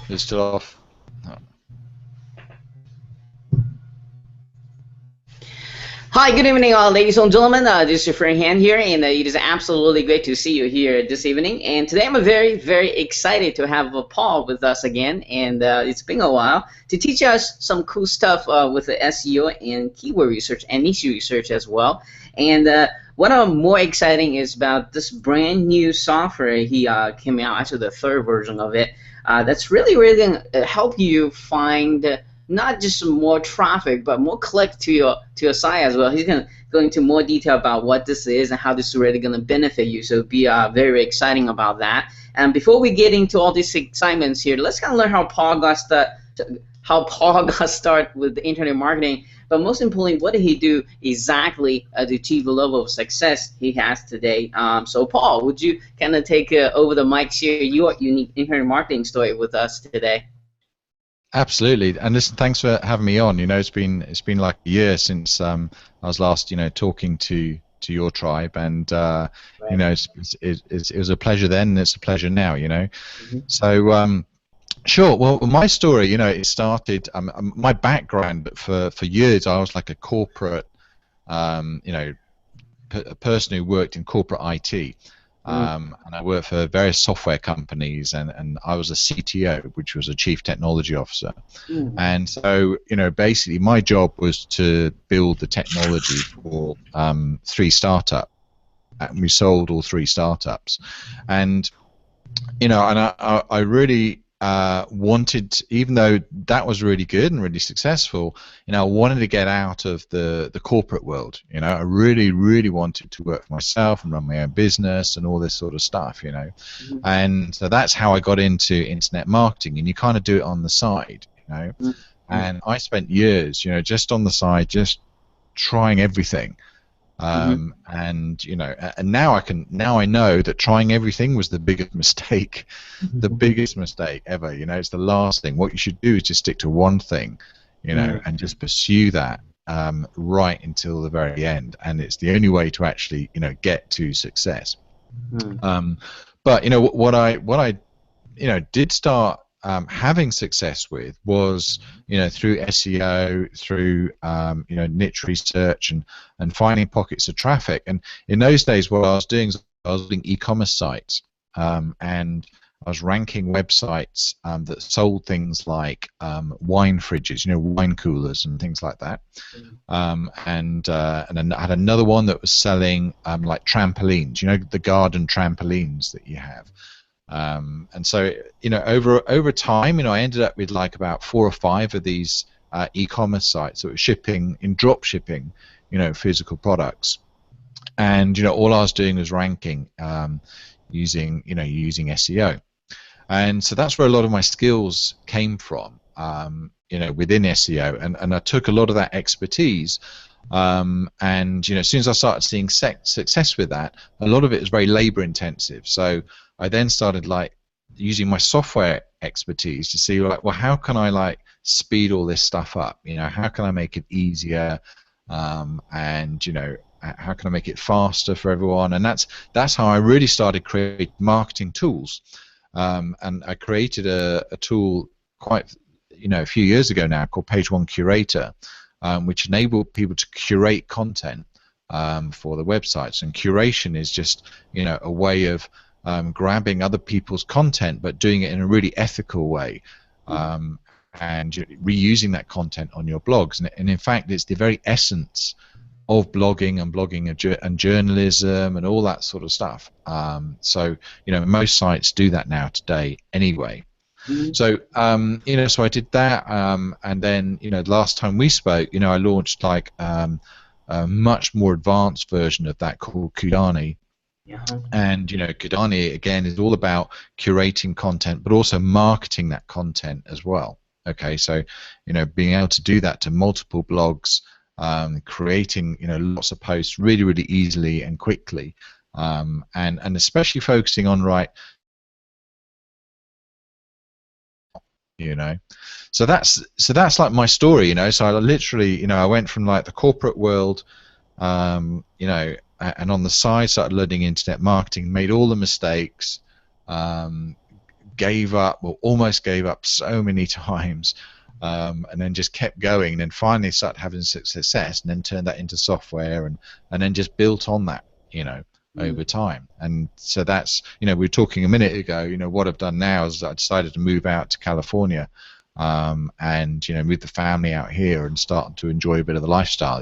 It's still off. Oh. Hi, good evening, ladies and gentlemen. This is your friend Han here, and it is absolutely great to see you here this evening. And today I'm very, very excited to have Paul with us again. And it's been a while to teach us some cool stuff with the SEO and keyword research and niche research as well. And what I'm more exciting is about this brand new software he came out, actually the third version of it. That's really going to help you find not just more traffic, but more click to your site as well. He's going to go into more detail about what this is and how this is really going to benefit you. So be very exciting about that. And before we get into all these excitements here, let's kind of learn how Paul got started with the internet marketing. But most importantly, what did he do exactly to achieve the level of success he has today? So Paul, would you kind of take over the mic, share your unique internet marketing story with us today? Absolutely, and listen, thanks for having me on. It's been like a year since I was last talking to your tribe, and Right. it was a pleasure then, and it's a pleasure now. Mhm. So sure. Well, my story, it started. My background for years, I was like a corporate, um, you know, a person who worked in corporate IT. Mm. And I worked for various software companies, and I was a CTO, which was a Chief Technology Officer. Mm. And so, basically my job was to build the technology for three startups, and we sold all three startups. And I really wanted, even though that was really good and really successful, I wanted to get out of the corporate world. I really wanted to work for myself and run my own business and all this sort of stuff. Mhm. And so that's how I got into internet marketing, and you kind of do it on the side. Mhm. And I spent years, just on the side, just trying everything. Mhm. And now I know that trying everything was the biggest mistake, the biggest mistake ever. It's the last thing. What you should do is just stick to one thing, Mhm. and just pursue that right until the very end. And it's the only way to actually, get to success. Mhm. Um, but what I did start having success with was, through SEO, through niche research, and finding pockets of traffic. And in those days, what I was doing is I was doing e-commerce sites, and I was ranking websites that sold things like wine fridges, wine coolers and things like that. And then I had another one that was selling like trampolines, the garden trampolines that you have. And so, over time, I ended up with like about 4 or 5 of these e-commerce sites that were shipping in drop shipping, physical products. And all I was doing was ranking using SEO. And so that's where a lot of my skills came from, within SEO. And I took a lot of that expertise. And as soon as I started seeing success with that, a lot of it was very labor intensive. So I then started like using my software expertise to see like, well, how can I like speed all this stuff up? How can I make it easier? And how can I make it faster for everyone? And that's how I really started creating marketing tools. And I created a tool quite a few years ago now called Page One Curator, which enabled people to curate content for the websites. And curation is just a way of grabbing other people's content but doing it in a really ethical way, and reusing that content on your blogs. And in fact, it's the very essence of blogging and journalism and all that sort of stuff. So most sites do that now today anyway. Mhm. So so I did that, and then the last time we spoke, I launched like a much more advanced version of that called Kudani. Yeah. And Kudani again is all about curating content, but also marketing that content as well. Okay, so being able to do that to multiple blogs, creating lots of posts really easily and quickly, and especially focusing on you know so that's like my story. So I literally I went from like the corporate world, and on the side started learning internet marketing, made all the mistakes, um, gave up, or almost gave up so many times, and then just kept going, and then finally started having success, and then turned that into software, and then just built on that, over time. And so that's, we were talking a minute ago, what I've done now is I decided to move out to California, and move the family out here and start to enjoy a bit of the lifestyle.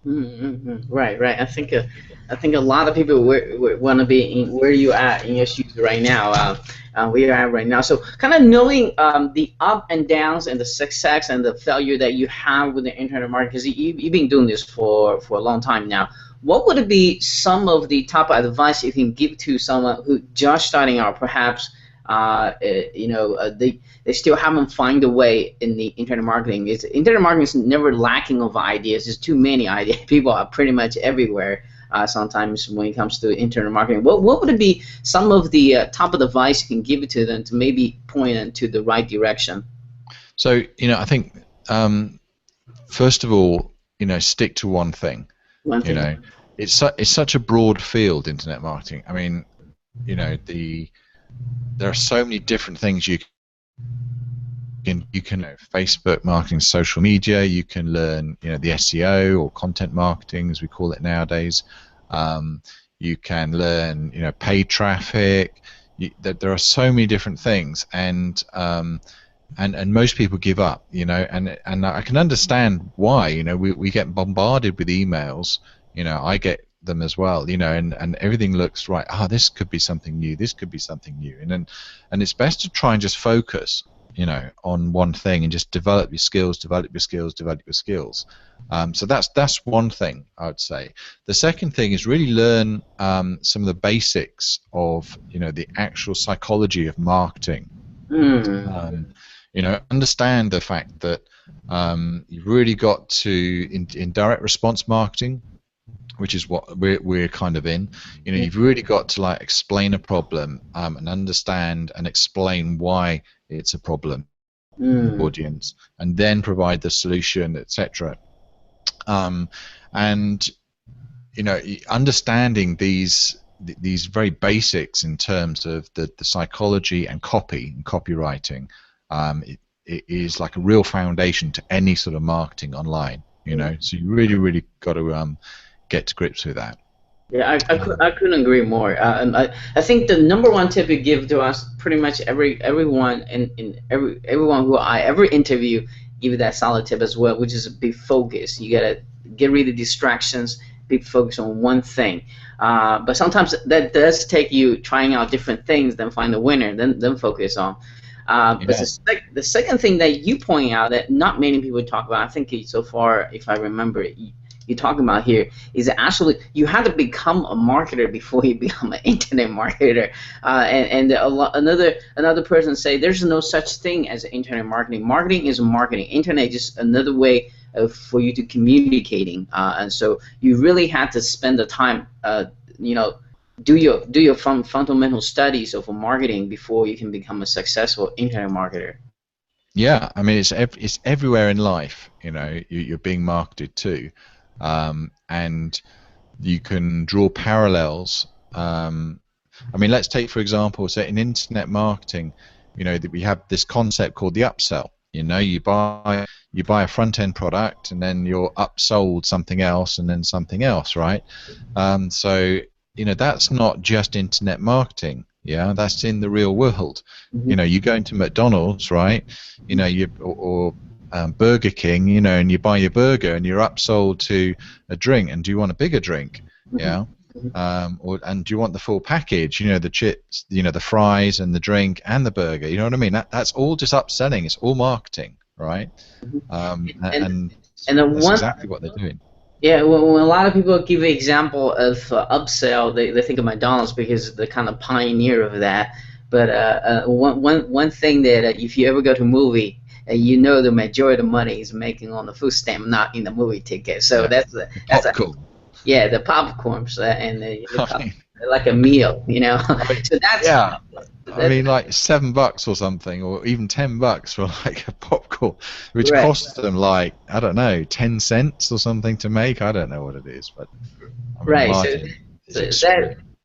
Right, right. I think a lot of people want to be in where you at in your shoes right now. Where you're at right now. So, kind of knowing the up and downs and the success and the failure that you have with the internet market, because you've been doing this for a long time now. What would be some of the top advice you can give to someone who just starting out, perhaps? They still haven't find a way in the internet marketing. Internet marketing is never lacking of ideas. There's too many ideas. People are pretty much everywhere. Sometimes when it comes to internet marketing, what would it be some of the top of the advice you can give it to them to maybe point them to the right direction? So I think first of all, stick to one thing. One thing. It's such a broad field, internet marketing. I mean, there are so many different things you can Facebook marketing, social media. You can learn the SEO or content marketing, as we call it nowadays. You can learn paid traffic. There are so many different things, and most people give up. And I can understand why. We get bombarded with emails. I get them as well, and everything looks right. This could be something new. This could be something new, and it's best to try and just focus, on one thing and just develop your skills. So that's one thing I would say. The second thing is really learn some of the basics of the actual psychology of marketing. Understand the fact that you've really got to in direct response marketing, which is what we're kind of in. You've really got to explain a problem and understand and explain why it's a problem to the audience, and then provide the solution, etc. And understanding these very basics in terms of the psychology and copywriting, it is like a real foundation to any sort of marketing online. So you really got to get to grips with that. Yeah, I couldn't agree more. And I think the number one tip you give to us, pretty much everyone everyone who I ever interview give that solid tip as well, which is be focused. You gotta get rid of distractions, be focused on one thing. But sometimes that does take you trying out different things, then find the winner, then focus on. But the second thing that you point out that not many people talk about, I think so far, if I remember it, you're talking about here is actually you have to become a marketer before you become an internet marketer. Another person say there's no such thing as internet marketing. Marketing is marketing. Internet is just another way for you to communicating. And so you really have to spend the time, do your fundamental studies of marketing before you can become a successful internet marketer. Yeah, I mean it's everywhere in life. You're being marketed to. And you can draw parallels. I mean, let's take for example, say in internet marketing, that we have this concept called the upsell. You buy a front end product, and then you're upsold something else, and then something else, right? So that's not just internet marketing. Yeah, that's in the real world. You go into McDonald's, right? Or Burger King, and you buy your burger and you're upsold to a drink, and do you want a bigger drink? Yeah. And do you want the full package? The chips, the fries and the drink and the burger. You know what I mean? That's all just upselling. It's all marketing, right? And that's exactly what they're doing. Yeah, when a lot of people give an example of upsell, they think of McDonald's because they're kind of pioneer of that. But one thing that if you ever go to a movie, the majority of the money is making on the food stamp, not in the movie ticket. So that's the popcorns and like a meal, So that's I mean, like $7 or something, or even $10 for like a popcorn, which costs them like, I don't know, 10 cents or something to make. I don't know what it is, but I mean, right.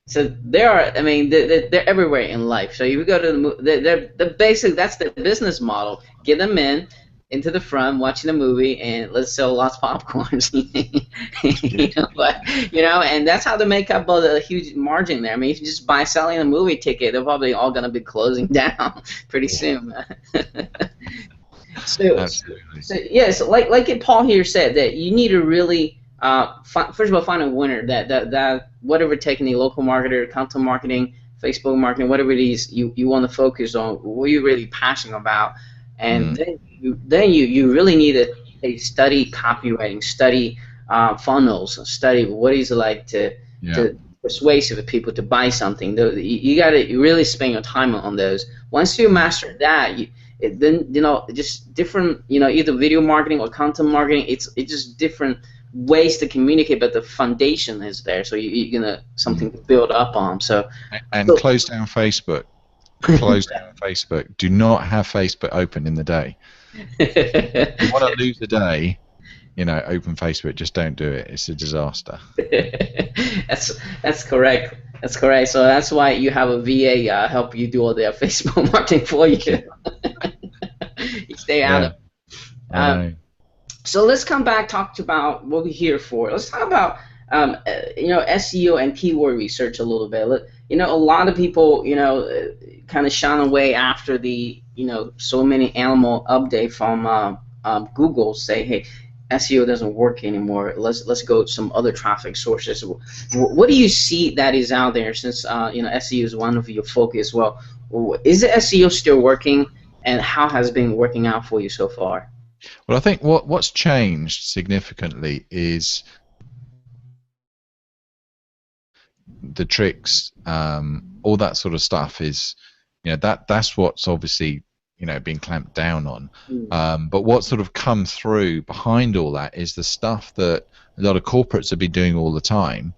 So there are, I mean, they're everywhere in life. So you go to they're basic. That's the business model. Get them into the front, watching the movie, and let's sell lots of popcorns. And that's how they make up all the huge margin there. I mean, if you just buy selling a movie ticket, they're probably all gonna be closing down pretty soon. So, Absolutely. so yes, like Paul here said, that you need to really first of all find a winner that whatever technique, local marketer, content marketing, Facebook marketing, whatever it is you want to focus on, what you're really passionate about, and Mm. then you really need to study copywriting, study funnels, study what is it like Yeah. to persuasive people to buy something. You got to really spend your time on those. Once you master that, then just different either video marketing or content marketing. It's just different ways to communicate, but the foundation is there. So you're gonna something Mm. to build up on. And close down Facebook. Close down Facebook. Do not have Facebook open in the day. If you want to lose a day, open Facebook. Just don't do it. It's a disaster. That's correct. That's correct. So that's why you have a VA help you do all their Facebook marketing for you. You stay out of Yeah, it. I know. So let's come back, talk about what we're here for. Let's talk about SEO and keyword research a little bit. A lot of people kind of shun away after the so many animal update from Google say, hey, SEO doesn't work anymore. Let's go to some other traffic sources. What do you see that is out there since SEO is one of your focus? Well, is the SEO still working, and how has it been working out for you so far? Well, I think what's changed significantly is the tricks, all that sort of stuff is, that's what's obviously, being clamped down on. But what sort of come through behind all that is the stuff that a lot of corporates have been doing all the time,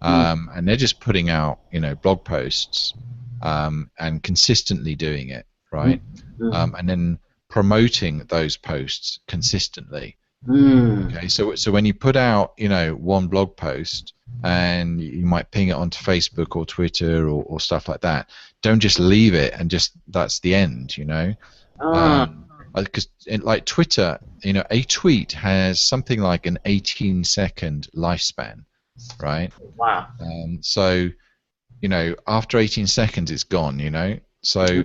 and they're just putting out, blog posts, and consistently doing it, right? And then promoting those posts consistently. Okay, so when you put out, one blog post and you might ping it onto Facebook or Twitter or stuff like that, don't just leave it and just that's the end, because like Twitter, a tweet has something like an 18-second lifespan, right? Wow. So after 18 seconds it's gone, so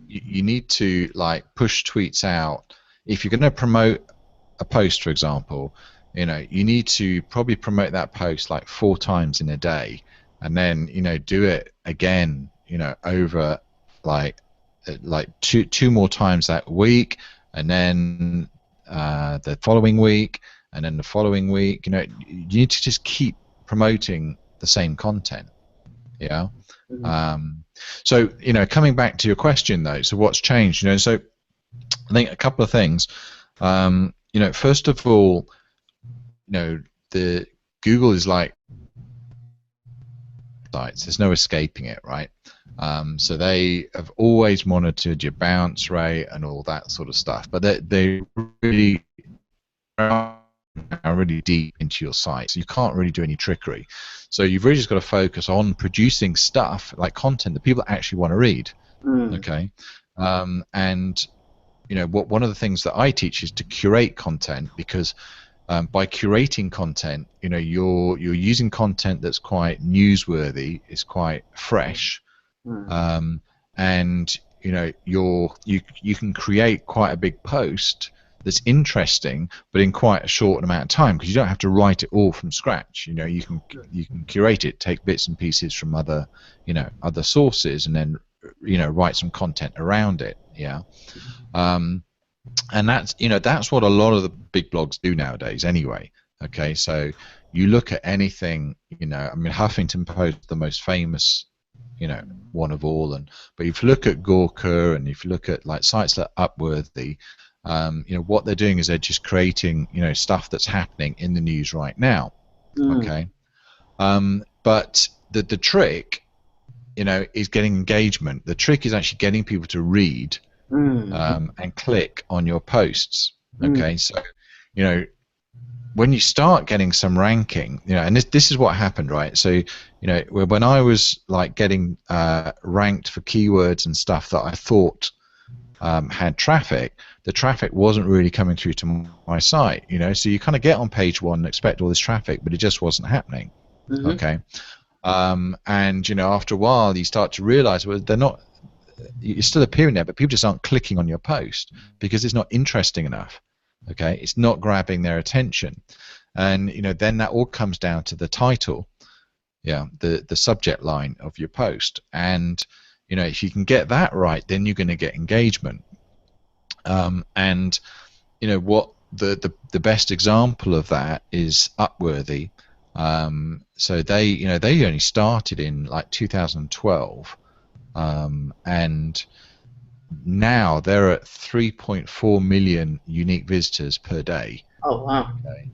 you need to like push tweets out. If you're going to promote a post, for example, you need to probably promote that post like 4 times in a day, and then do it again, over like two more times that week, and then the following week, and then the following week. You need to just keep promoting the same content. Yeah. So coming back to your question though, so what's changed? So I think a couple of things. First of all, the Google is like sites. There's no escaping it, right? So they have always monitored your bounce rate and all that sort of stuff, but they really are really deep into your site, so you can't really do any trickery. So you've really just got to focus on producing stuff like content that people actually want to read. Okay, and one of the things that I teach is to curate content, because by curating content, you're using content that's quite newsworthy, is quite fresh, and you can create quite a big post that's interesting, but in quite a short amount of time, because you don't have to write it all from scratch. You can curate it, take bits and pieces from other sources, and then write some content around it. Yeah. And that's what a lot of the big blogs do nowadays anyway. Okay, so you look at anything, I mean, Huffington Post, the most famous one of all, but if you look at Gawker, and if you look at like sites like Upworthy, what they're doing is they're just creating stuff that's happening in the news right now. Okay, but the trick is getting engagement. The trick is actually getting people to read and click on your posts. Okay, so when you start getting some ranking, and this is what happened, right? So, when I was like getting ranked for keywords and stuff that I thought had traffic, the traffic wasn't really coming through to my site, so you kind of get on page one and expect all this traffic, but it just wasn't happening. Okay. And after a while you start to realize, well, you're still appearing there, but people just aren't clicking on your post because it's not interesting enough. Okay, it's not grabbing their attention, and then that all comes down to the title, the subject line of your post, and if you can get that right, then you're going to get engagement. And what the best example of that is Upworthy. So they only started in like 2012, and now they're at 3.4 million unique visitors per day. Oh wow! Okay.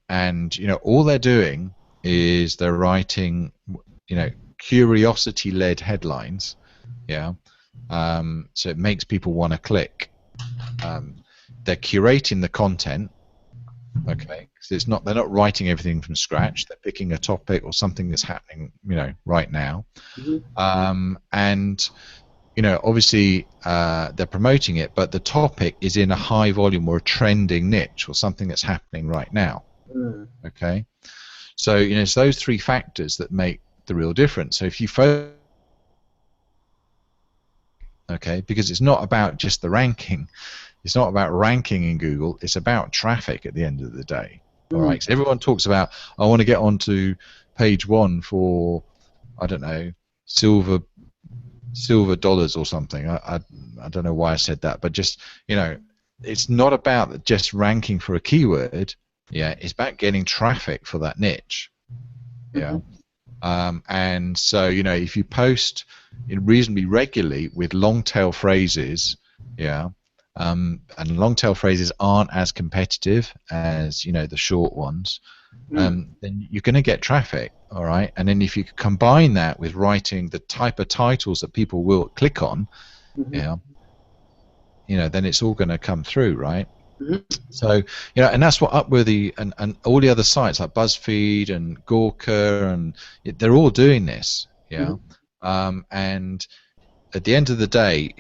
And all they're doing is they're writing curiosity-led headlines. So it makes people want to click. They're curating the content. Okay, because they're not writing everything from scratch. They're picking a topic or something that's happening right now. And obviously they're promoting it, but the topic is in a high volume or a trending niche or something that's happening right now. Okay, so it's those three factors that make the real difference. So if you focus, because it's not about just the ranking, it's not about ranking in Google, it's about traffic at the end of the day. All right, so everyone talks about, I want to get onto page one for, I don't know, silver dollars or something. I don't know why I said that, but just it's not about just ranking for a keyword. It's about getting traffic for that niche. And so if you post reasonably regularly with long tail phrases, and long tail phrases aren't as competitive as the short ones, then you're going to get traffic. All right, and then if you combine that with writing the type of titles that people will click on, then it's all going to come through, right? So and that's what Upworthy and all the other sites like BuzzFeed and Gawker and they're all doing this. And at the end of the day,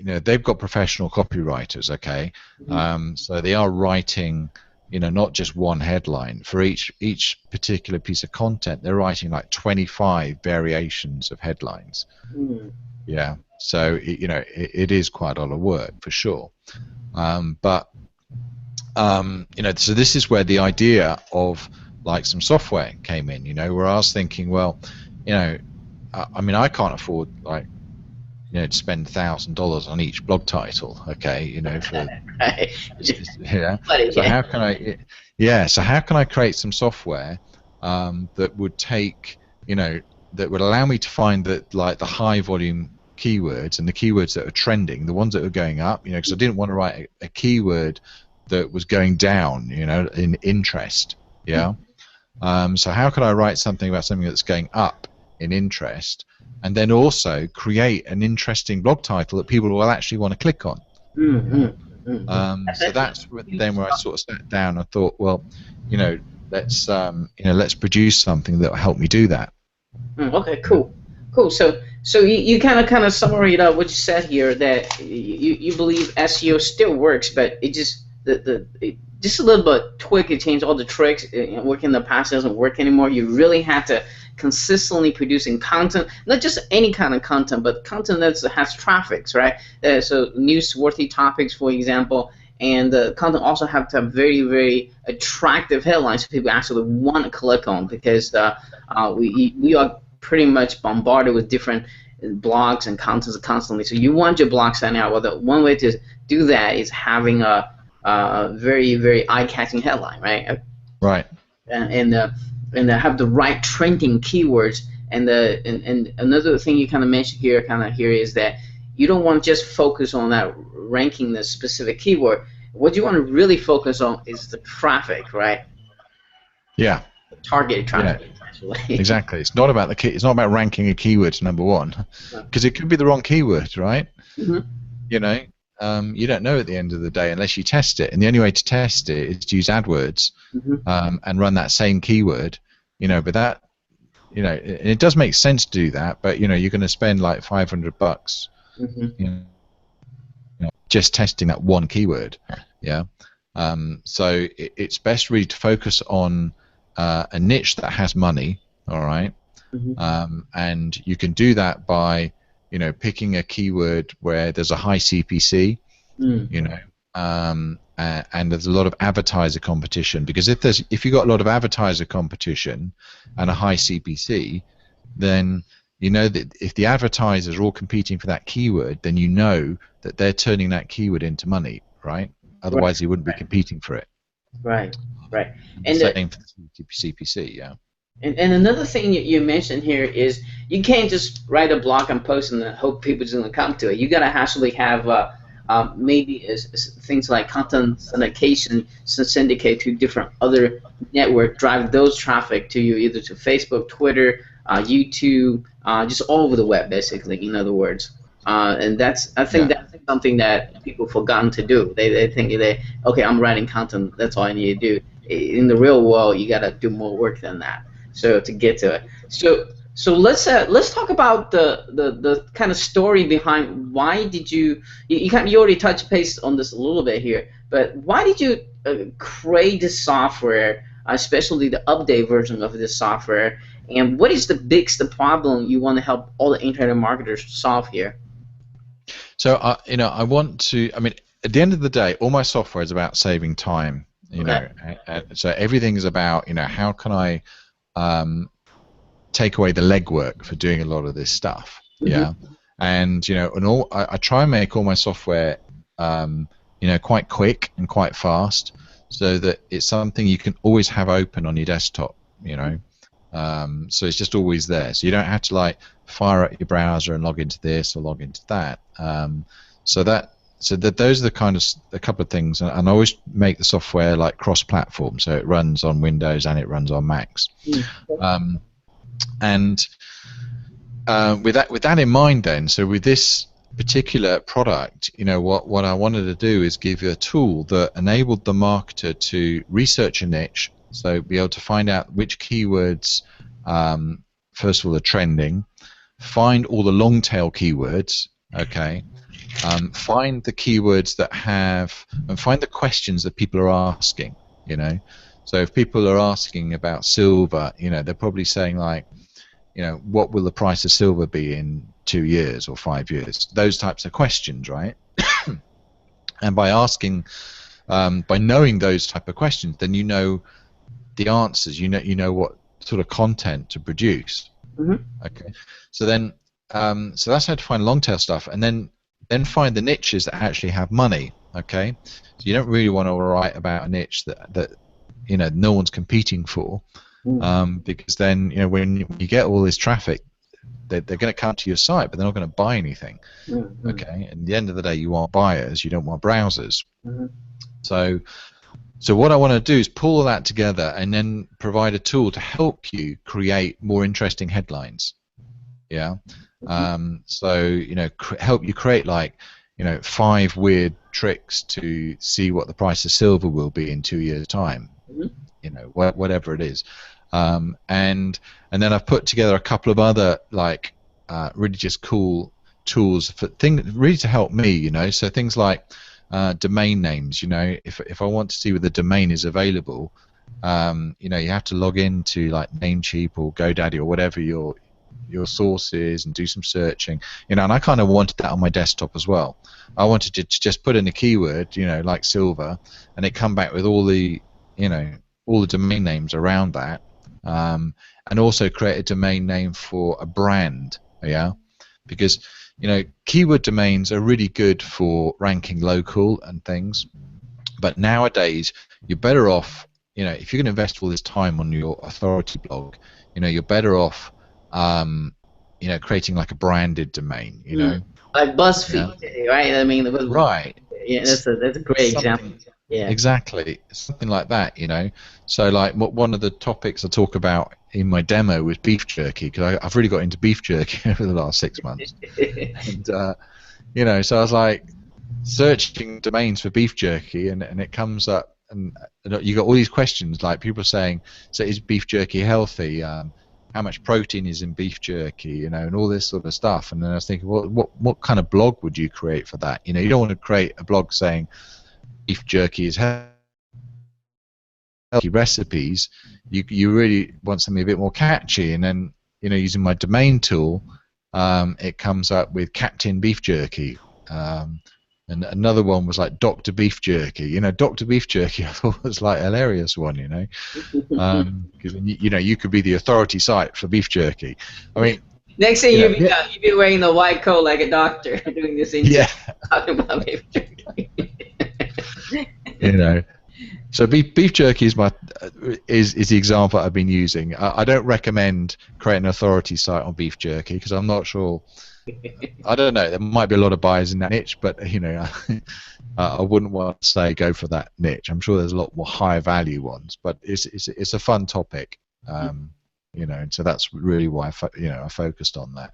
they've got professional copywriters. Okay, so they are writing not just one headline for each particular piece of content. They're writing like 25 variations of headlines. So it is quite a lot of work for sure. But so this is where the idea of like some software came in. Where I was thinking, well, I mean, I can't afford like to spend $1,000 on each blog title. Okay, for So how can I? So how can I create some software that would take that would allow me to find the high volume keywords and the keywords that are trending, the ones that are going up, because I didn't want to write a keyword that was going down, in interest. So how could I write something about something that's going up in interest, and then also create an interesting blog title that people will actually want to click on? So that's then where I sort of sat down and thought, well, let's produce something that will help me do that. Okay, cool. So you kind of summarize up what you said here, that you believe SEO still works, but it just just a little bit tweak, it changed all the tricks. Working in the past doesn't work anymore. You really have to consistently producing content, not just any kind of content, but content that has traffic, right? So newsworthy topics, for example, and the content also have to have very, very attractive headlines so people actually want to click on, because we are pretty much bombarded with different blogs and contents constantly. So you want your blog standing out. Well, the one way to do that is having a very, very eye-catching headline, right? Right. And have the right trending keywords. And another thing you kind of mentioned here, is that you don't want to just focus on that ranking the specific keyword. What you want to really focus on is the traffic, right? Yeah. The targeted traffic. Yeah. Exactly. It's not about it's not about ranking a keyword number one, because it could be the wrong keyword, right? you don't know at the end of the day unless you test it. And the only way to test it is to use AdWords and run that same keyword. But that, it does make sense to do that. But you're going to spend like $500, just testing that one keyword. Yeah. So it's best really to focus on a niche that has money. All right. And you can do that by picking a keyword where there's a high CPC, and there's a lot of advertiser competition, because if you've got a lot of advertiser competition and a high CPC, then that if the advertisers are all competing for that keyword, then that they're turning that keyword into money, right? Otherwise, you wouldn't be competing for it. Right. And same for the CPC, yeah. And another thing you mentioned here is you can't just write a blog and post and hope people's going to come to it. You got to actually have maybe things like content syndication, syndicate to different other network, drive those traffic to you, either to Facebook, Twitter, YouTube, just all over the web, basically. In other words, and I think that's something that people forgotten to do. They think okay, I'm writing content, that's all I need to do. In the real world, you got to do more work than that. So to get to it, so let's talk about the kind of story behind why did you already touched base on this a little bit here, but why did you create this software, especially the update version of this software, and what is the biggest problem you want to help all the internet marketers solve here? So I want to. I mean, at the end of the day, all my software is about saving time. So everything is about how can I take away the legwork for doing a lot of this stuff. Yeah. And I try and make all my software quite quick and quite fast, so that it's something you can always have open on your desktop. So it's just always there, so you don't have to like fire up your browser and log into this or log into that. So those are the kind of a couple of things, and I always make the software like cross-platform, so it runs on Windows and it runs on Macs. And with that in mind, then, so with this particular product, what I wanted to do is give you a tool that enabled the marketer to research a niche, so be able to find out which keywords, first of all, are trending, find all the long tail keywords, okay. Find the keywords that and find the questions that people are asking. So if people are asking about silver, they're probably saying like, what will the price of silver be in 2 years or 5 years? Those types of questions, right? And by asking, by knowing those type of questions, then you know the answers. You know what sort of content to produce. Okay. So then, so that's how to find long tail stuff, and then find the niches that actually have money. Okay, so you don't really want to write about a niche that no one's competing for, because then when you get all this traffic, they're going to come to your site, but they're not going to buy anything. Okay, and at the end of the day, you want buyers, you don't want browsers. So what I want to do is pull all that together and then provide a tool to help you create more interesting headlines. Yeah. So help you create like 5 weird tricks to see what the price of silver will be in 2 years' time. Whatever it is, and then I've put together a couple of other like really just cool tools for things really to help me. So things like domain names. If I want to see where the domain is available, you have to log into like Namecheap or GoDaddy or whatever your source is and do some searching, and I kind of wanted that on my desktop as well. I wanted to just put in a keyword, like silver, and it come back with all the domain names around that, and also create a domain name for a brand. Yeah, because keyword domains are really good for ranking local and things, but nowadays you're better off, if you're going to invest all this time on your authority blog, you're better off creating like a branded domain, like BuzzFeed, right? I mean, right. Yeah, that's a great example. Yeah. Exactly, something like that, So like one of the topics I talk about in my demo was beef jerky, because I've really got into beef jerky over the last 6 months, and so I was like, searching domains for beef jerky, and it comes up, and you got all these questions like people are saying, so is beef jerky healthy? How much protein is in beef jerky? You know, and all this sort of stuff. And then I was thinking, well, what kind of blog would you create for that? You know, you don't want to create a blog saying beef jerky is healthy recipes. You really want something a bit more catchy, and then using my domain tool, it comes up with Captain Beef Jerky. And another one was like Dr. Beef Jerky. Dr. Beef Jerky I thought was like a hilarious one, because you could be the authority site for beef jerky. I mean, next thing you'd be wearing a white coat like a doctor doing this interview, talking about beef jerky. So beef jerky is is the example I've been using. I don't recommend creating an authority site on beef jerky because I'm not sure. I don't know. There might be a lot of buyers in that niche, but I wouldn't want to say go for that niche. I'm sure there's a lot more high value ones, but it's a fun topic, and so that's really why I focused on that.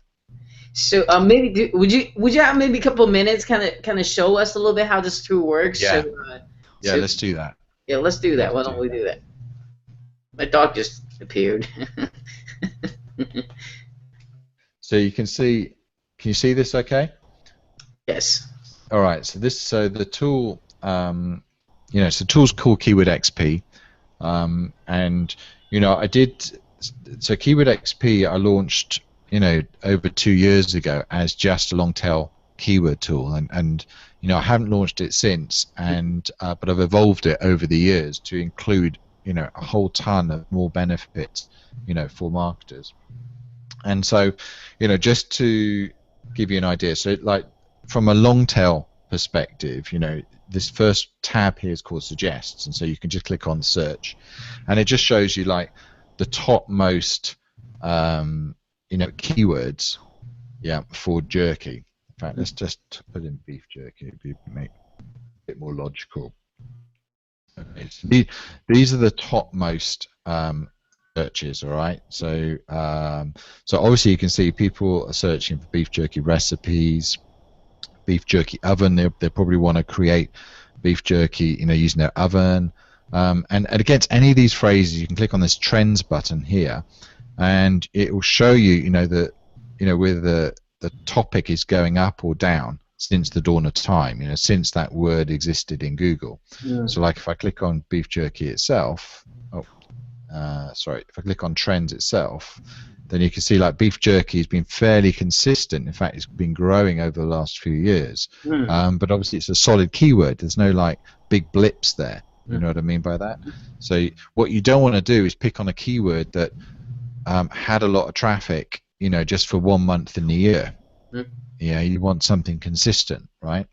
So maybe would you have maybe a couple of minutes, kind of show us a little bit how this tool works? Yeah. So, Let's do that. Yeah, let's do that. Why don't we do that? My dog just appeared. So you can see. Can you see this? Okay. Yes. All right. So the tool, so the tool's called Keyword XP, and I did. So Keyword XP I launched over 2 years ago as just a long tail keyword tool, and I haven't launched it since, and but I've evolved it over the years to include a whole ton of more benefits for marketers. And so just to give you an idea, so like from a long tail perspective, this first tab here is called suggests, and so you can just click on search, and it just shows you like the topmost keywords for jerky. In fact, let's just put in beef jerky to make it a bit more logical. Okay, so these are the topmost searches, all right? So obviously you can see people are searching for beef jerky recipes, beef jerky oven. They probably want to create beef jerky, using their oven. And against any of these phrases, you can click on this trends button here, and it will show you, that whether the topic is going up or down since the dawn of time, since that word existed in Google. Yeah. So like if I click on beef jerky itself, if I click on trends itself, then you can see like beef jerky has been fairly consistent. In fact, it's been growing over the last few years. But obviously it's a solid keyword. There's no like big blips there. You know what I mean by that? So what you don't want to do is pick on a keyword that had a lot of traffic, just for 1 month in the year. Yeah, you want something consistent, right?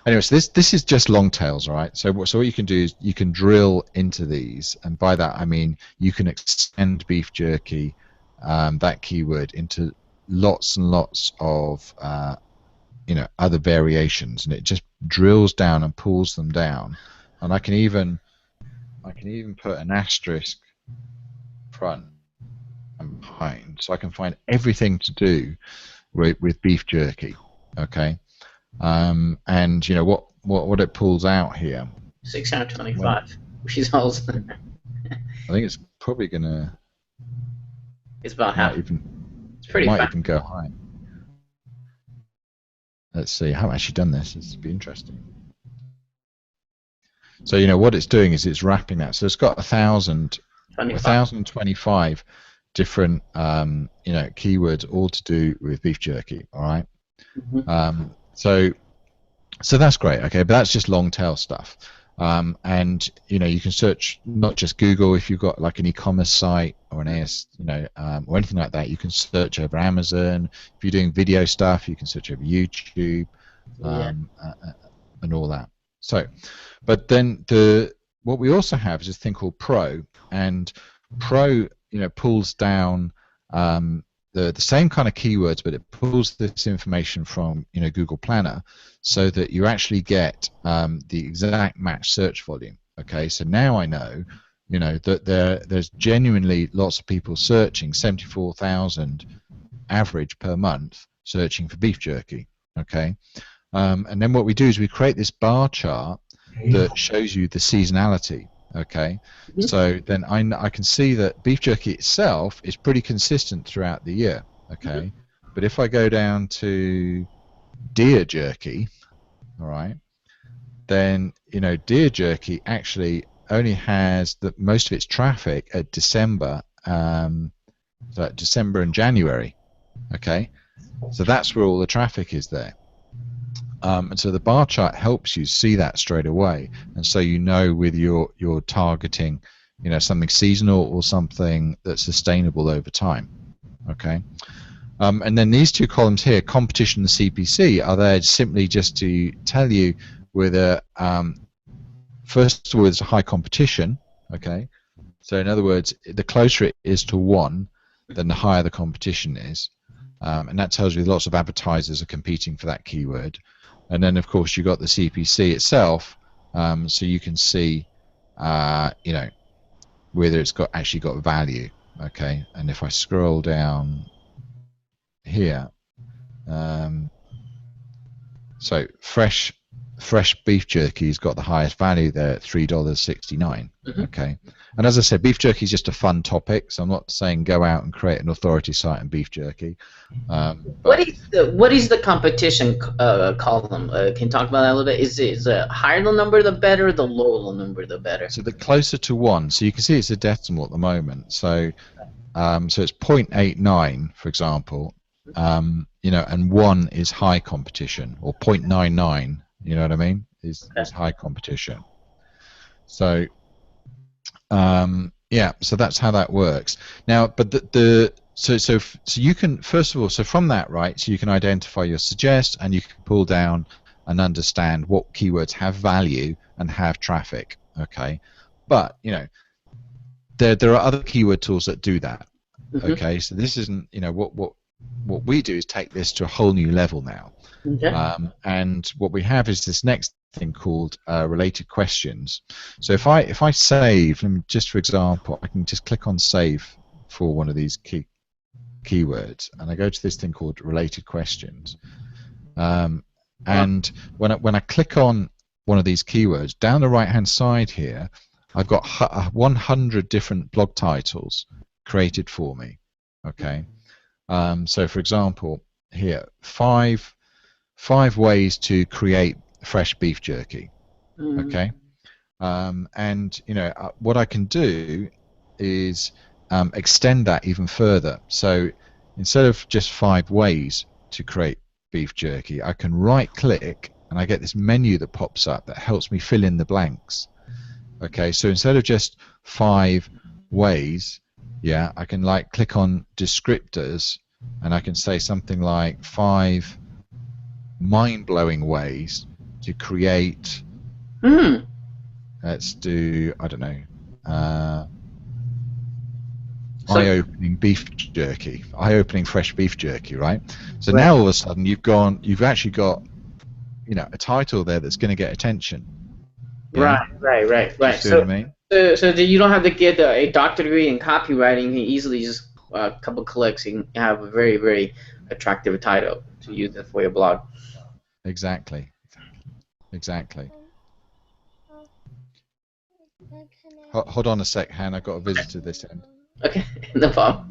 Anyway, so this is just long tails, right? So what you can do is you can drill into these, and by that I mean you can extend beef jerky, that keyword, into lots and lots of other variations, and it just drills down and pulls them down. And I can even put an asterisk front and behind, so I can find everything to do with beef jerky. Okay. And what it pulls out here, 625 results. I think it's probably gonna. It's about half. It's pretty. It might even go high. Let's see. I haven't actually done this. This would be interesting. So what it's doing is it's wrapping that. So it's got 1,025 different keywords, all to do with beef jerky. All right. So that's great, okay, but that's just long tail stuff. And you can search not just Google. If you've got like an e-commerce site or an AS, or anything like that, you can search over Amazon. If you're doing video stuff, you can search over YouTube, and all that. So, but then what we also have is a thing called Pro, and Pro pulls down the same kind of keywords, but it pulls this information from Google Planner, so that you actually get the exact match search volume. Okay, so now I know that there's genuinely lots of people searching, 74,000 average per month searching for beef jerky. Okay, And then what we do is we create this bar chart that shows you the seasonality. Okay, so then I can see that beef jerky itself is pretty consistent throughout the year. Okay, but if I go down to deer jerky, all right, then deer jerky actually only has most of its traffic at December, December and January. Okay, so that's where all the traffic is there. And so the bar chart helps you see that straight away, and so with your targeting, something seasonal or something that's sustainable over time. Okay, and then these two columns here, competition and CPC, are there simply just to tell you whether, first of all, there's a high competition. Okay, so in other words, the closer it is to 1, then the higher the competition is, and that tells you lots of advertisers are competing for that keyword. And then, of course, you've got the CPC itself, so you can see, whether it's actually got value. Okay, and if I scroll down here, so fresh beef jerky's got the highest value there at $3.69. Okay, and as I said, beef jerky is just a fun topic, so I'm not saying go out and create an authority site on beef jerky. What is the competition column? Can you talk about that a little bit? Is the higher the number the better, the lower the number the better? So the closer to 1, so you can see it's a decimal at the moment. So so it's 0.89, for example, and 1 is high competition, or 0.99. You know what I mean? Is high competition. So yeah, so that's how that works. Now, but so you can, first of all, so from that, right, so you can identify your suggest, and you can pull down and understand what keywords have value and have traffic. Okay, but there are other keyword tools that do that. Okay, so this isn't, what we do is take this to a whole new level now. Okay. And what we have is this next thing called related questions. So if I save, just for example, I can just click on save for one of these keywords, and I go to this thing called related questions. And when I click on one of these keywords, down the right hand side here, I've got 100 different blog titles created for me. Okay, so for example, here, five ways to create fresh beef jerky. Okay, and what I can do is extend that even further. So instead of just 5 ways to create beef jerky, I can right click and I get this menu that pops up that helps me fill in the blanks. Okay, so instead of just 5 ways, yeah, I can click on descriptors, and I can say something like 5 mind-blowing ways to create, let's do, I don't know, eye-opening beef jerky, eye-opening fresh beef jerky, right? So now all of a sudden you've actually got, a title there that's going to get attention. Yeah? Right. See what I mean? So you don't have to get a doctorate degree in copywriting. You can easily just a couple clicks, you can have a very, very attractive title to use it for your blog. Exactly. Hold on a sec, Han. I've got a visitor this end. Okay, no problem.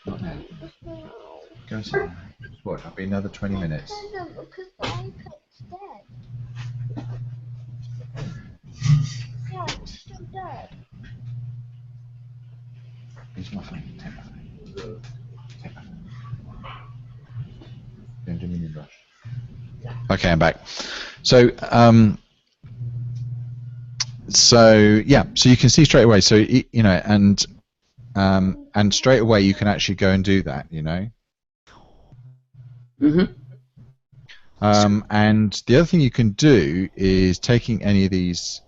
Not now. Go and sit down. What? I'll be another 20 minutes. Because the iPad's dead. Yeah, it's still dead. Here's my phone. Take my phone. Take my phone. Don't do me rush. Okay, I'm back. So, yeah, so you can see straight away. So and straight away you can actually go and do that. And the other thing you can do is taking any of these,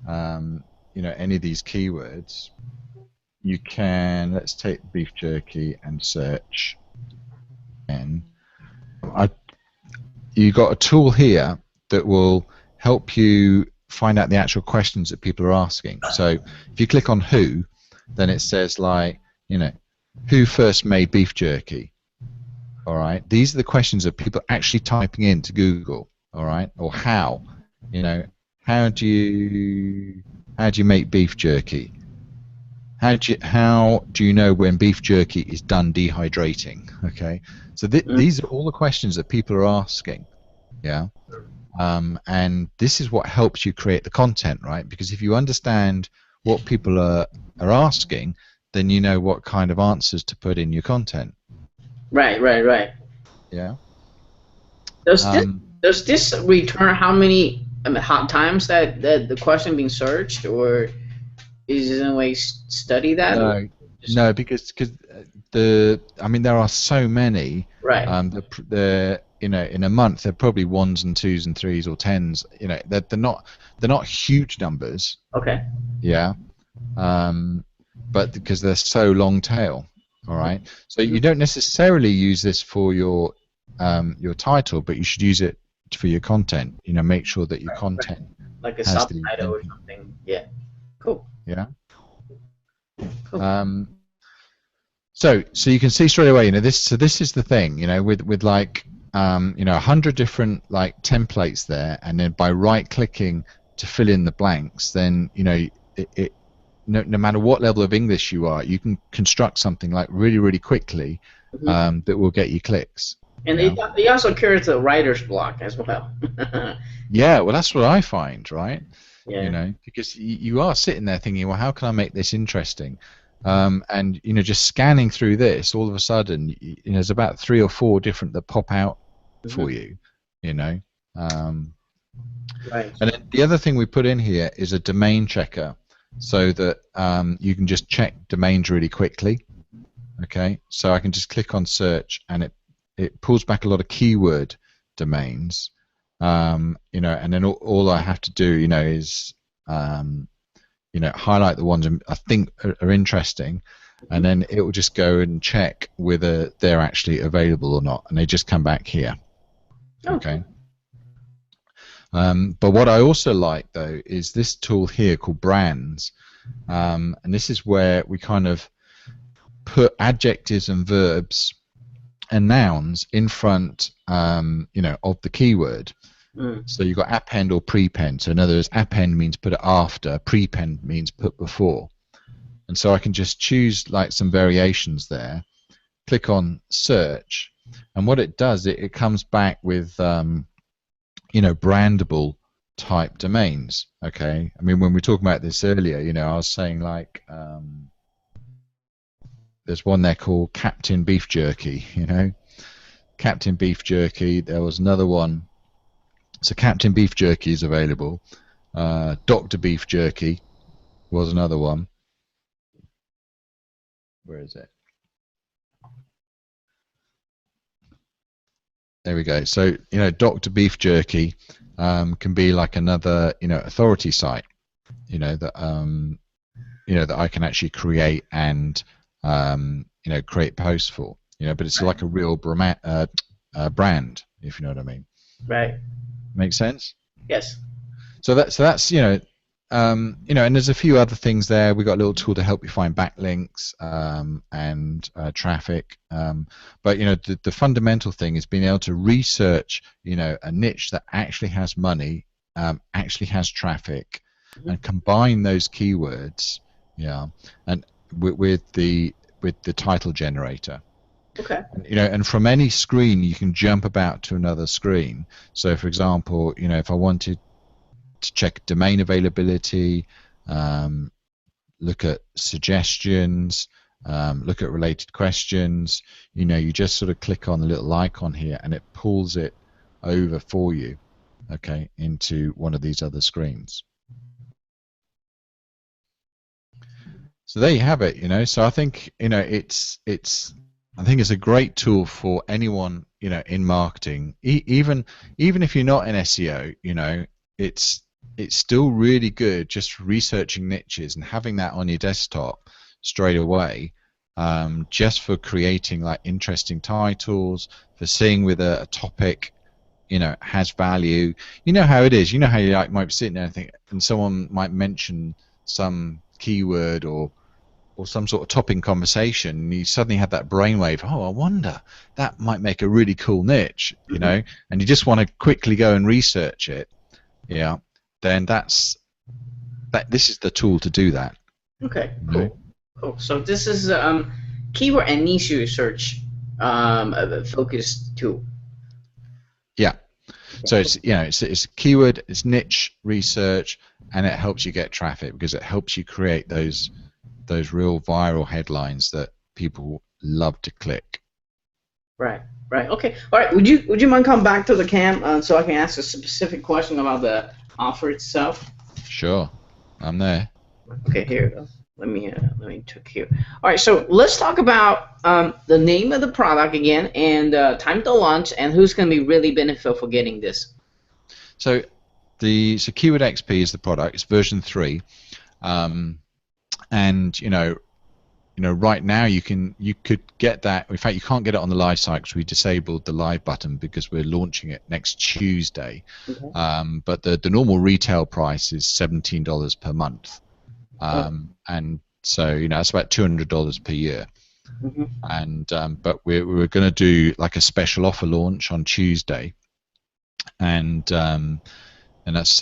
any of these keywords. You can, let's take beef jerky and search. And you got a tool here that will help you find out the actual questions that people are asking. So if you click on who, then it says like, you know, who first made beef jerky? All right, these are the questions that people are actually typing into Google. All right, or how, you know, how do you make beef jerky? How do you know when beef jerky is done dehydrating? Okay, so these are all the questions that people are asking. Yeah. And this is what helps you create the content, right? Because if you understand what people are asking, then you know what kind of answers to put in your content. Right. Yeah. Does this return how many how times that the question being searched, or is it in a way study that? Or just, No, because I mean there are so many. right. The you know, in a month they're probably ones and twos and threes or tens. You know, they're not huge numbers. Okay. Yeah. But because they're so long tail. All right. So you don't necessarily use this for your title, but you should use it for your content. You know, make sure that your content like a has subtitle or something. Yeah. Cool. Yeah. Cool. So you can see straight away, you know, this is the thing, you know, with like you know, 100 different like templates there, and then by right clicking to fill in the blanks, then you know no matter what level of English you are, you can construct something like really quickly that will get you clicks. And it also cures the writer's block as well. Yeah, well, that's what I find, right? Yeah. You know, because you are sitting there thinking, well, how can I make this interesting? And you know, just scanning through this, all of a sudden, you know, there's about 3 or 4 different that pop out for you. You know. Right. And then the other thing we put in here is a domain checker, so that you can just check domains really quickly. Okay, so I can just click on search, and it pulls back a lot of keyword domains. You know, and then all I have to do, you know, is you know, highlight the ones I think are interesting, and then it will just go and check whether they're actually available or not, and they just come back here. Okay. But what I also like though is this tool here called brands, and this is where we kind of put adjectives and verbs and nouns in front, you know, of the keyword. So you've got append or prepend. So in other words, append means put it after, prepend means put before. And so I can just choose like some variations there, click on search, and what it does, it comes back with you know, brandable type domains. Okay, I mean, when we were talking about this earlier, you know, I was saying like there's one there called Captain Beef Jerky, you know, Captain Beef Jerky. There was another one. So Captain Beef Jerky is available. Dr. Beef Jerky was another one. Where is it? There we go. So, you know, Dr. Beef Jerky can be like another, you know, authority site, you know, that that I can actually create and you know, create posts for, you know, but it's like a real brand, if you know what I mean. Right. Make sense? Yes. So that's you know, you know, and there's a few other things there. We got a little tool to help you find backlinks and traffic. But you know, the fundamental thing is being able to research, you know, a niche that actually has money, actually has traffic, and combine those keywords, yeah, and with the title generator. Okay. You know, and from any screen you can jump about to another screen. So, for example, you know, if I wanted to check domain availability, look at suggestions, look at related questions, you know, you just sort of click on the little icon here, and it pulls it over for you, okay, into one of these other screens. So there you have it. You know, so I think, you know, I think it's a great tool for anyone, you know, in marketing. Even if you're not in SEO, you know, it's still really good just researching niches and having that on your desktop straight away, just for creating like interesting titles, for seeing whether a topic has value. You know how it is. You know how you might be sitting there and think, and someone might mention some keyword or some sort of topping conversation, and you suddenly have that brainwave. Oh, I wonder, that might make a really cool niche, and you just want to quickly go and research it. Yeah, then this is the tool to do that. Okay, cool. So this is keyword and niche research focused tool. Yeah. So it's keyword, it's niche research, and it helps you get traffic because it helps you create those real viral headlines that people love to click. Right. Okay. All right. Would you mind coming back to the cam so I can ask a specific question about the offer itself? Sure, I'm there. Okay. Here we go. Let me check here. All right. So let's talk about the name of the product again and time to launch and who's going to be really beneficial for getting this. So Keyword XP is the product. It's version 3. And right now you could get that. In fact, you can't get it on the live site because we disabled the live button because we're launching it next Tuesday. Okay. But the normal retail price is $17 per month, and so that's about $200 per year. Mm-hmm. And but we're going to do like a special offer launch on Tuesday, and that's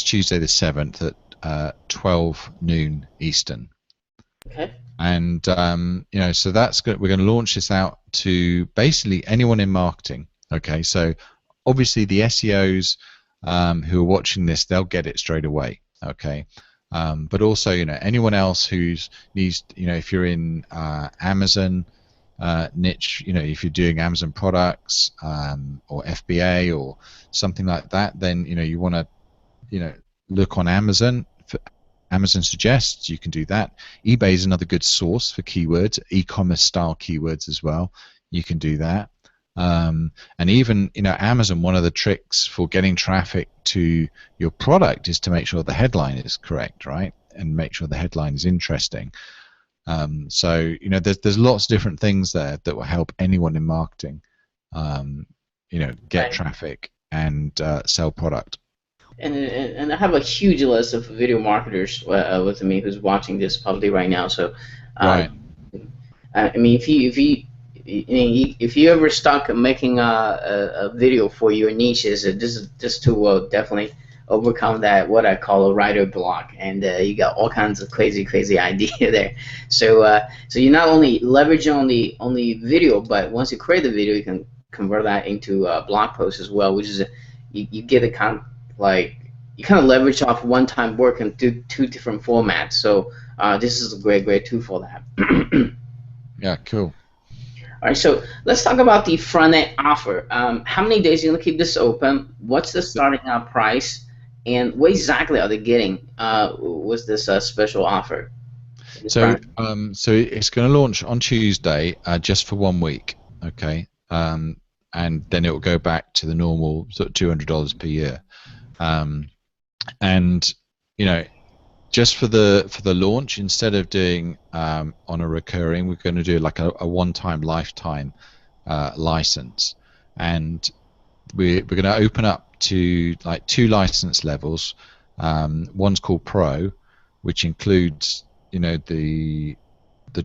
Tuesday the 7th at 12 noon Eastern. Okay. And so that's good. We're going to launch this out to basically anyone in marketing. Okay, so obviously the SEOs who are watching this, they'll get it straight away. Okay, but also anyone else who's needs if you're in Amazon niche, if you're doing Amazon products or FBA or something like that, then you want to look on Amazon. Amazon suggests you can do that. eBay is another good source for keywords, e-commerce style keywords as well. You can do that. And even Amazon, one of the tricks for getting traffic to your product is to make sure the headline is correct, right? And make sure the headline is interesting. So there's lots of different things there that will help anyone in marketing get traffic and sell product. And I have a huge list of video marketers with me who's watching this probably right now. So, right. I mean, if you ever stuck making a video for your niches, this tool will definitely overcome that what I call a writer block, and you got all kinds of crazy idea there. So so you not only leverage on the video, but once you create the video, you can convert that into a blog post as well, which is you get a kind of you kind of leverage off one-time work and do 2 different formats. So this is a great tool for that. Yeah, cool. All right, so let's talk about the front-end offer. How many days are you going to keep this open? What's the starting out price? And what exactly are they getting with this special offer? So it's going to launch on Tuesday just for 1 week, okay? And then it will go back to the normal sort of $200 per year. And just for the launch, instead of doing on a recurring, we're going to do like a one-time lifetime license, and we're going to open up to like 2 license levels. One's called Pro, which includes the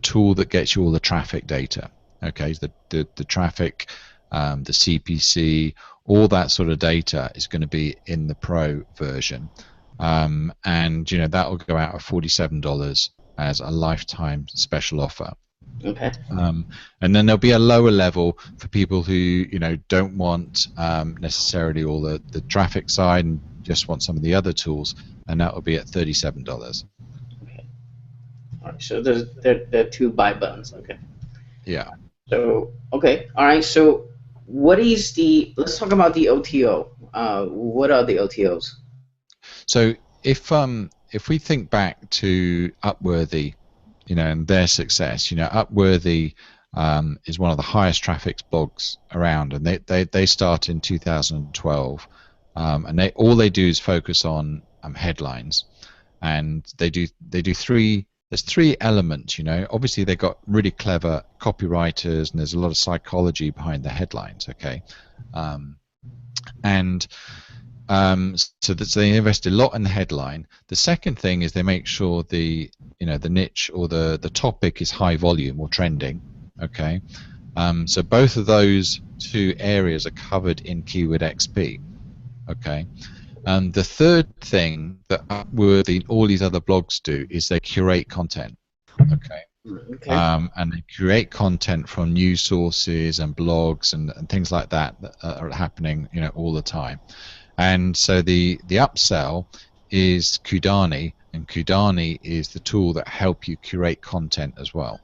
tool that gets you all the traffic data. Okay, the traffic, the CPC, all that sort of data is going to be in the Pro version, and that will go out at $47 as a lifetime special offer. Okay. And then there'll be a lower level for people who don't want necessarily all the traffic side and just want some of the other tools, and that will be at $37. Okay. All right. So there are 2 buy buttons. Okay. Yeah. So okay. All right. So let's talk about the OTO. What are the OTOs? So if we think back to Upworthy, and their success, Upworthy is one of the highest traffic blogs around, and they start in 2012, and all they do is focus on headlines, and they do 3. There's 3 elements, Obviously, they've got really clever copywriters, and there's a lot of psychology behind the headlines, okay? And so they invest a lot in the headline. The second thing is they make sure the the niche or the topic is high volume or trending. Okay, so both of those two areas are covered in Keyword XP. Okay, and the third thing that Upworthy, all these other blogs do is they curate content. Okay. Okay. And they create content from news sources and blogs and things like that are happening, all the time. And so the upsell is Kudani, and Kudani is the tool that help you curate content as well.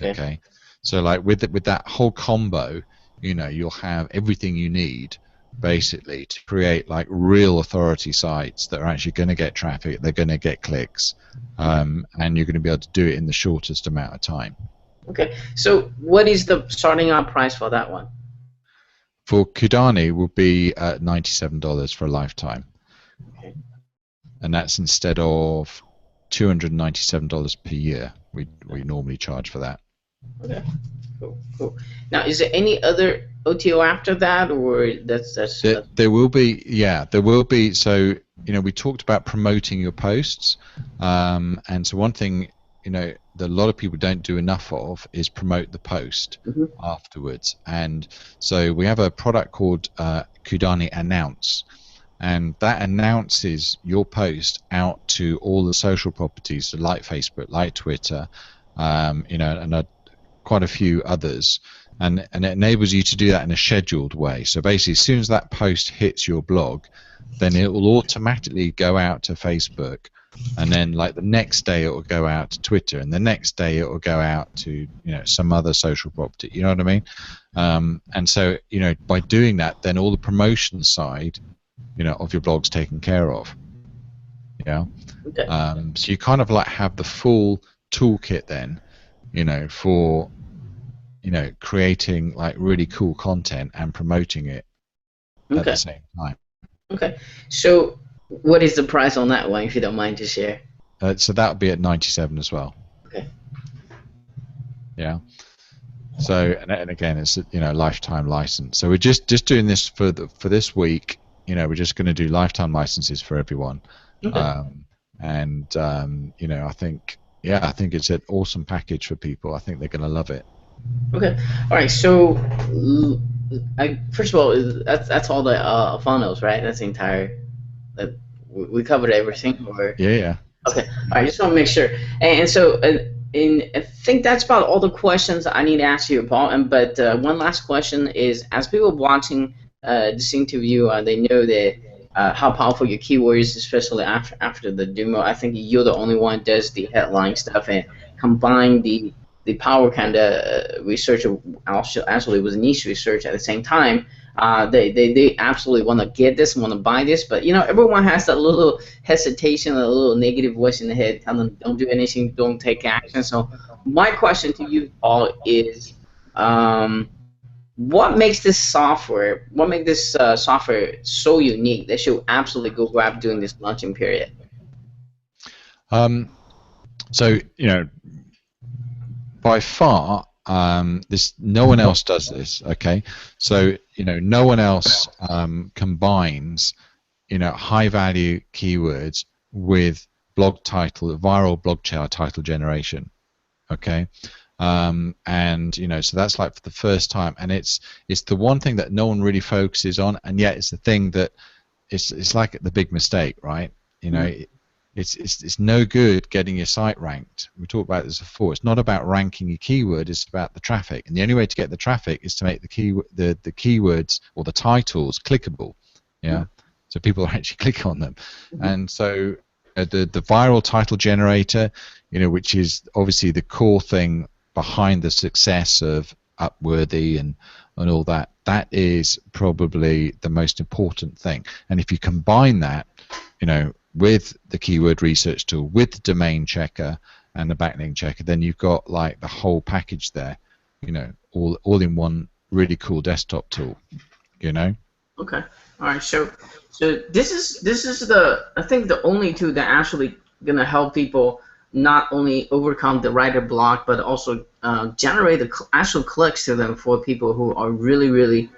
Okay. So like with that whole combo, you'll have everything you need basically to create like real authority sites that are actually going to get traffic, they're going to get clicks, and you're going to be able to do it in the shortest amount of time. Okay, so what is the starting out price for that one? For Kudani will be $97 for a lifetime. Okay. And that's instead of $297 per year. We normally charge for that. Okay. Cool. Now, is there any other OTO after that, or that's there will be, yeah, there will be. So we talked about promoting your posts, and so one thing that a lot of people don't do enough of is promote the post afterwards. And so we have a product called Kudani Announce, and that announces your post out to all the social properties like Facebook, like Twitter, and quite a few others, and it enables you to do that in a scheduled way. So basically, as soon as that post hits your blog, then it will automatically go out to Facebook, and then like the next day it will go out to Twitter, and the next day it will go out to some other social property. You know what I mean? And so by doing that, then all the promotion side of your blog's taken care of. Yeah. Okay. So you kind of like have the full toolkit then, for creating like really cool content and promoting it at the same time. Okay. So what is the price on that one, if you don't mind to share? So that would be at 97 as well. Okay. Yeah. So and again, it's lifetime license. So we're just doing this for this week. We're just going to do lifetime licenses for everyone. Okay. I think it's an awesome package for people. I think they're going to love it. Okay. All right. So, first of all, that's all the funnels, right? That's the entire. That we covered everything. Or... Yeah. Okay. All right. Just want to make sure. And so, I think that's about all the questions I need to ask you, Paul. But one last question is: as people watching this interview, they know that. How powerful your keywords, especially after the demo. I think you're the only one does the headline stuff and combine the power kind of research actually was niche research at the same time. They absolutely want to get this, want to buy this, but everyone has that little hesitation, a little negative voice in the head telling them don't do anything, don't take action. So my question to you, Paul, is what makes this software so unique that you'll absolutely go grab during this launching period? So by far, no one else does this. Okay, so no one else combines high value keywords with viral blog title generation. Okay. And so that's like for the first time, and it's the one thing that no one really focuses on, and yet it's the thing that it's like the big mistake, right? It's no good getting your site ranked. We talked about this before. It's not about ranking your keyword, it's about the traffic, and the only way to get the traffic is to make the keywords or the titles clickable. Yeah, so people actually click on them. And so the viral title generator, which is obviously the core thing behind the success of Upworthy and all that is probably the most important thing. And if you combine that with the keyword research tool, with the domain checker and the backlink checker, then you've got like the whole package there, all in one really cool desktop tool. Okay. All right. So this is I think the only tool that actually gonna help people not only overcome the writer block, but also generate the actual clicks to them for people who are really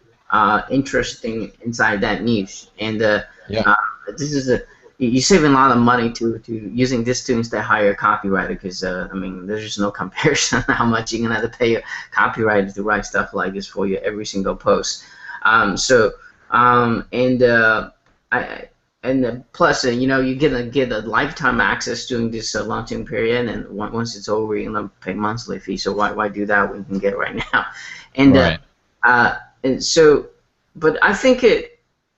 interesting inside that niche. And Yeah. this is you're saving a lot of money to using this to instead hire a copywriter because I mean there's just no comparison on how much you're gonna have to pay a copywriter to write stuff like this for you every single post. And I plus you know you're gonna get a lifetime access during this launching period, and once it's over you're gonna pay monthly fee. So why do that when you can get it right now? And Right. and so, but I think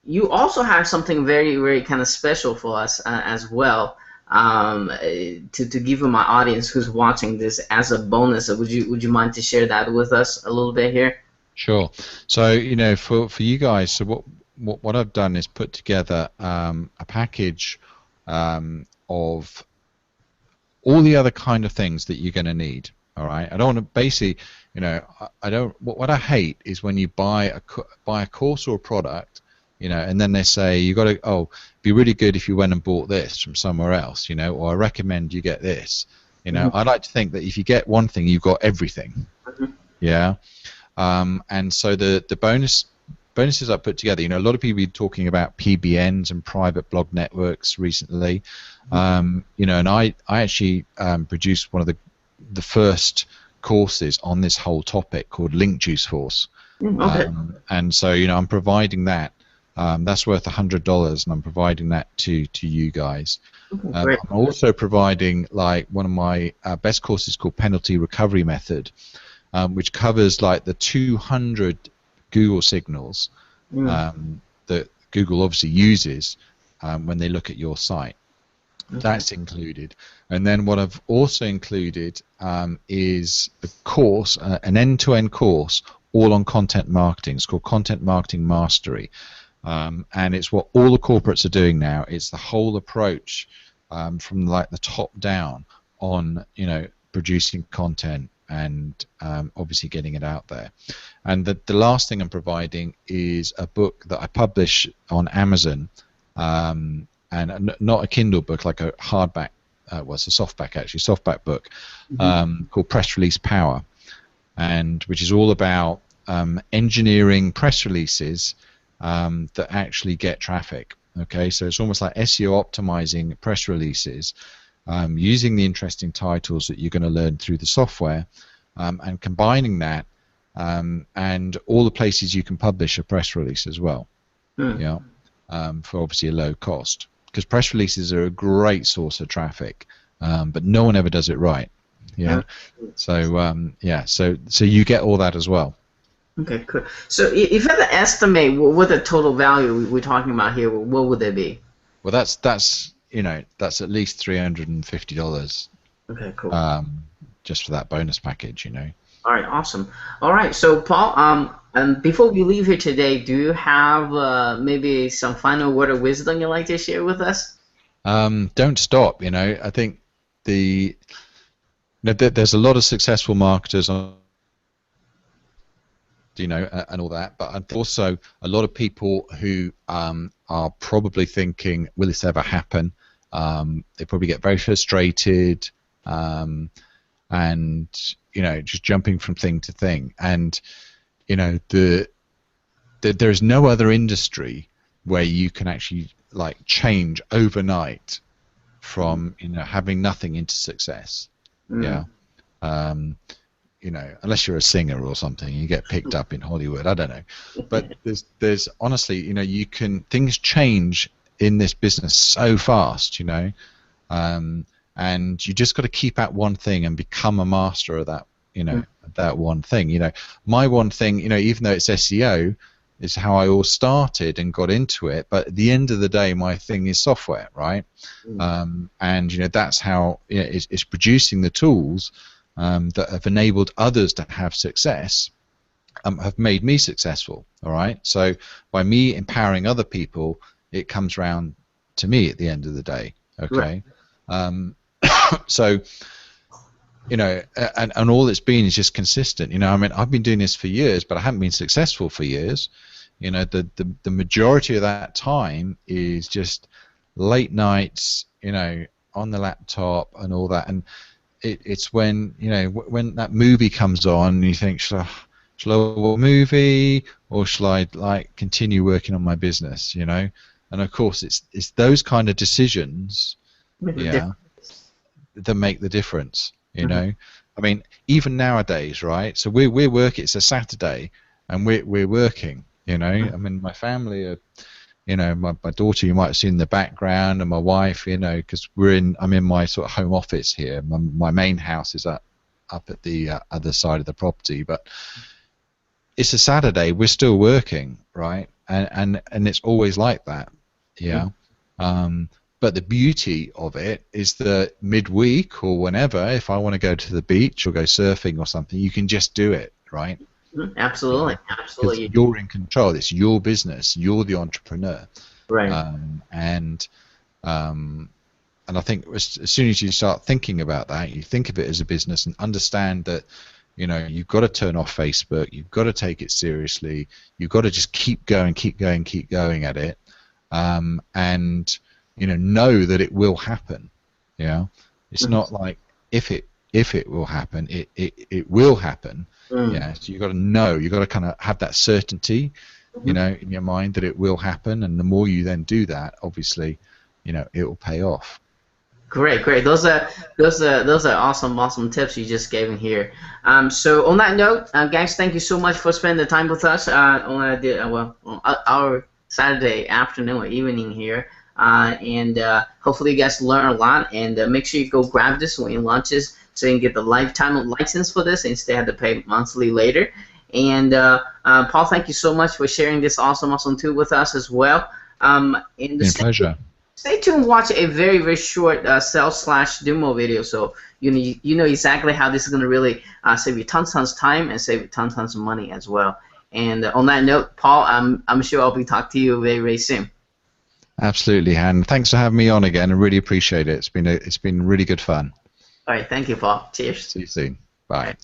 you also have something very, very kind of special for us as well. To give my audience who's watching this as a bonus, would you mind to share that with us a little bit here? Sure. So, you know, for you guys, so what I've done is put together a package of all the other kind of things that you're going to need. All right. I don't want to basically, you know, I don't. What I hate is when you buy a course or a product, you know, and then they say you got to, oh, it'd be really good if you went and bought this from somewhere else, you know, or I recommend you get this. You know, I like to think that if you get one thing, you've got everything. Yeah. And so the bonuses I put together, you know, a lot of people are talking about PBNs and private blog networks recently. You know, and I actually produced one of the first courses on this whole topic called Link Juice Force. Okay. And so, you know, I'm providing that. That's worth $100, and I'm providing that to you guys. Great. I'm also providing like one of my best courses called Penalty Recovery Method, which covers like the 200 Google signals that Google obviously uses when they look at your site. That's included. And then what I've also included is a course, an end-to-end course, all on content marketing. It's called Content Marketing Mastery. And it's what all the corporates are doing now. It's the whole approach from like the top down on, you know, producing content and obviously getting it out there. And the last thing I'm providing is a book that I publish on Amazon, and not a Kindle book, like a hardback, well, it's a softback actually, softback book, called Press Release Power, and which is all about engineering press releases that actually get traffic. Okay, so it's almost like SEO optimizing press releases, using the interesting titles that you're going to learn through the software, and combining that, and all the places you can publish a press release as well. Yeah, for obviously a low cost, because press releases are a great source of traffic, but no one ever does it right. Yeah, so yeah, so you get all that as well. Okay, cool. So if you had to estimate what the total value we're talking about here, what would that be? Well, that's you know, that's at least $350. Okay, cool. Just for that bonus package, you know. All right, awesome. All right, so Paul, before we leave here today, do you have maybe some final word of wisdom you'd like to share with us? Don't stop. You know, I think there's a lot of successful marketers on, you know, and all that, but also a lot of people who are probably thinking, will this ever happen? They probably get very frustrated, and you know, just jumping from thing to thing. And you know, there's no other industry where you can actually like change overnight from, you know, having nothing into success. Yeah. You know, unless you're a singer or something, you get picked up in Hollywood. I don't know, but there's honestly, you know, things change in this business so fast, you know, and you just got to keep at one thing and become a master of that, you know, that one thing. You know, my one thing, you know, even though it's SEO, is how I all started and got into it, but at the end of the day, my thing is software, right? And you know, that's how, you know, it's producing the tools that have enabled others to have success, have made me successful. All right, so by me empowering other people, it comes round to me at the end of the day. Okay, so you know, and all it's been is just consistent. You know, I mean, I've been doing this for years, but I haven't been successful for years. You know, the majority of that time is just late nights, you know, on the laptop and all that, and it's when, you know, when that movie comes on and you think, shall I watch a movie or shall I like continue working on my business? You know, and of course it's those kind of decisions, yeah, that make the difference. You know, I mean, even nowadays, right? So we're working. It's a Saturday, and we're working. You know, I mean, my family are, you know, my daughter you might have seen in the background, and my wife, you know, because I'm in my sort of home office here. My main house is up at the other side of the property, but it's a Saturday, we're still working, right? And it's always like that, yeah. But the beauty of it is that midweek or whenever, if I want to go to the beach or go surfing or something, you can just do it, right? Absolutely, Because absolutely. you're in control. It's your business. You're the entrepreneur. Right. And I think as soon as you start thinking about that, you think of it as a business and understand that, you know, you've got to turn off Facebook. You've got to take it seriously. You've got to just keep going at it, and you know that it will happen. Yeah, it's not like if it will happen, it will happen. Yeah, so you've got to know. You've got to kind of have that certainty, you know, in your mind that it will happen. And the more you then do that, obviously, you know, it will pay off. Great, great. Those are awesome tips you just gave in here. So on that note, guys, thank you so much for spending the time with us on our Saturday afternoon or evening here. And hopefully you guys learn a lot. And make sure you go grab this when it launches, so you can get the lifetime license for this instead have to pay monthly later. And Paul, thank you so much for sharing this awesome tool with us as well. It's been a pleasure. Stay tuned. Watch a very short sell/demo video, so you know exactly how this is going to really save you tons of time and save you tons of money as well. And on that note, Paul, I'm sure I'll be talking to you very soon. Absolutely, Han. Thanks for having me on again. I really appreciate it. It's been really good fun. All right, thank you, Paul. Cheers. See you soon. Bye.